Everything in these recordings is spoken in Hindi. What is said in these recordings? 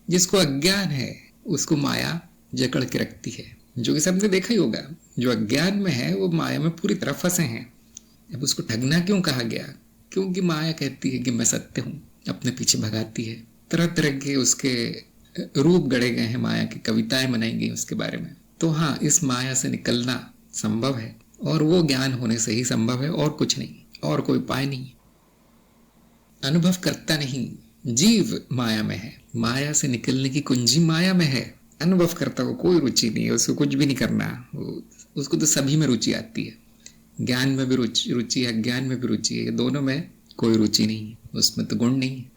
जिसको अज्ञान है उसको माया जकड़ के रखती है, जो कि सबने देखा ही होगा। जो अज्ञान में है वो माया में पूरी तरह फंसे हैं। अब उसको ठगना क्यों कहा गया? क्योंकि माया कहती है कि मैं सत्य हूँ, अपने पीछे भगाती है। तरह तरह के उसके रूप गढ़े गए हैं, माया की कविताएं बनाई गई उसके बारे में। तो हाँ, इस माया से निकलना संभव है, और वो ज्ञान होने से ही संभव है, और कुछ नहीं, और कोई उपाय नहीं। अनुभव करता नहीं, जीव माया में है, माया से निकलने की कुंजी माया में है। अनुभव करता को कोई रुचि नहीं है, उसको कुछ भी नहीं करना, उसको तो सभी में रुचि आती है। ज्ञान में भी रुचि है, अज्ञान में भी रुचि है, दोनों में कोई रुचि नहीं है, उसमें तो गुण नहीं है।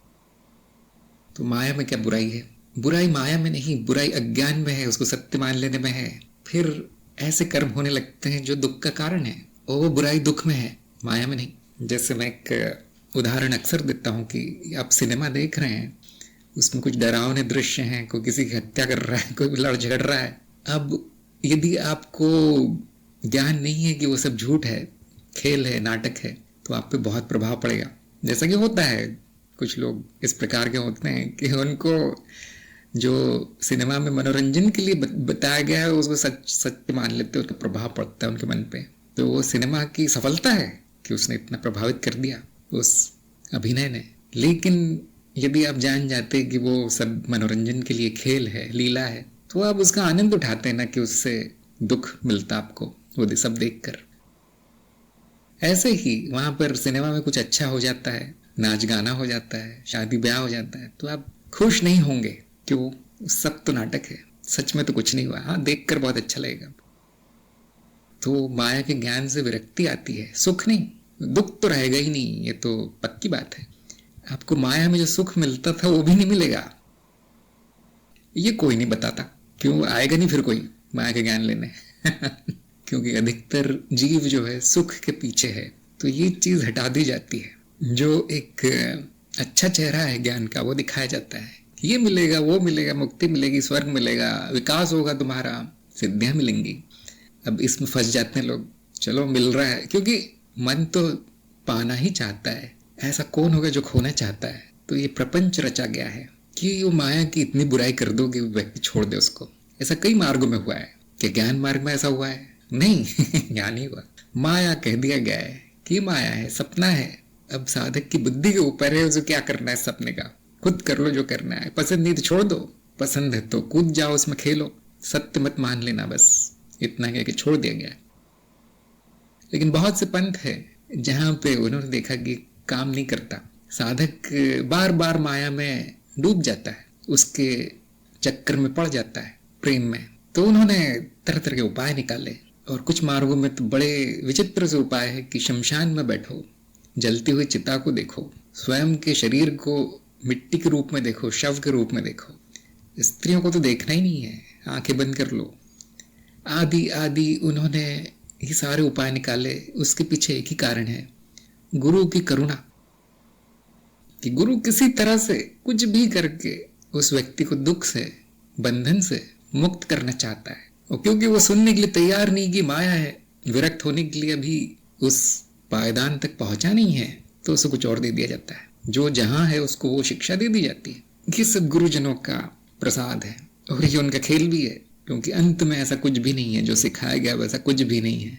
तो माया में क्या बुराई है? बुराई माया में नहीं, बुराई अज्ञान में है, उसको सत्य मान लेने में है। फिर ऐसे कर्म होने लगते हैं जो दुख का कारण है, और वो बुराई दुख में है, माया में नहीं। जैसे मैं एक उदाहरण अक्सर देता हूँ कि आप सिनेमा देख रहे हैं, उसमें कुछ डरावने दृश्य हैं, कोई किसी की हत्या कर रहा है, कोई लड़ झगड़ रहा है। अब यदि आपको ज्ञान नहीं है कि वो सब झूठ है, खेल है, नाटक है, तो आप पे बहुत प्रभाव पड़ेगा। जैसा कि होता है, कुछ लोग इस प्रकार के होते हैं कि उनको जो सिनेमा में मनोरंजन के लिए बताया गया है उसको सत्य मान लेते हैं, उसका प्रभाव पड़ता है उनके मन पे। तो वो सिनेमा की सफलता है कि उसने इतना प्रभावित कर दिया उस अभिनय ने। लेकिन यदि आप जान जाते कि वो सब मनोरंजन के लिए खेल है, लीला है, तो आप उसका आनंद उठाते हैं ना, कि उससे दुख मिलता आपको वो सब देखकर। ऐसे ही वहां पर सिनेमा में कुछ अच्छा हो जाता है, नाच गाना हो जाता है, शादी ब्याह हो जाता है, तो आप खुश नहीं होंगे। क्यों? सब तो नाटक है, सच में तो कुछ नहीं हुआ। हाँ, देखकर बहुत अच्छा लगेगा। तो माया के ज्ञान से विरक्ति आती है, सुख नहीं, दुख तो रहेगा ही नहीं, ये तो पक्की बात है। आपको माया में जो सुख मिलता था वो भी नहीं मिलेगा, ये कोई नहीं बताता। क्यों आएगा नहीं फिर कोई माया के ज्ञान लेने? क्योंकि अधिकतर जीव जो है सुख के पीछे है, तो ये चीज हटा दी जाती है। जो एक अच्छा चेहरा है ज्ञान का, वो दिखाया जाता है, ये मिलेगा, वो मिलेगा, मुक्ति मिलेगी, स्वर्ग मिलेगा, विकास होगा तुम्हारा, सिद्धियां मिलेंगी। अब इसमें फंस जाते हैं लोग। चलो मिल रहा है, क्योंकि मन तो पाना ही चाहता है, ऐसा कौन होगा जो खोना चाहता है? तो ये प्रपंच रचा गया है कि वो माया की इतनी बुराई कर दो कि व्यक्ति छोड़ दे उसको। ऐसा कई मार्गों में हुआ है। कि ज्ञान मार्ग में ऐसा हुआ है? नहीं। ज्ञान ही हुआ, माया कह दिया गया है कि माया है, सपना है। अब साधक की बुद्धि के ऊपर है उसे क्या करना है सपने का, खुद कर लो जो करना है। पसंद नहीं तो छोड़ दो, पसंद है तो कूद जाओ उसमें, खेलो, सत्य मत मान लेना, बस इतना कह के छोड़ दिया गया। लेकिन बहुत से पंथ है जहां पे उन्होंने देखा कि काम नहीं करता, साधक बार बार माया में डूब जाता है, उसके चक्कर में पड़ जाता है, प्रेम में। तो उन्होंने तरह तरह के उपाय निकाले, और कुछ मार्गों में तो बड़े विचित्र से उपाय है कि शमशान में बैठो, जलती हुई चिता को देखो, स्वयं के शरीर को मिट्टी के रूप में देखो, शव के रूप में देखो, स्त्रियों को तो देखना ही नहीं है, आंखें बंद कर लो, आदि आदि। उन्होंने ये सारे उपाय निकाले। उसके पीछे एक ही कारण है, गुरु की करुणा, कि गुरु किसी तरह से कुछ भी करके उस व्यक्ति को दुख से, बंधन से मुक्त करना चाहता है। और क्योंकि वो सुनने के लिए तैयार नहीं कि माया है, विरक्त होने के लिए अभी उस पायदान तक पहुंचा नहीं है, तो उसे कुछ और दे दिया जाता है, जो जहां है उसको वो शिक्षा दे दी जाती है। ये सब गुरुजनों का प्रसाद है, और ये उनका खेल भी है, क्योंकि अंत में ऐसा कुछ भी नहीं है, जो सिखाया गया वैसा कुछ भी नहीं है।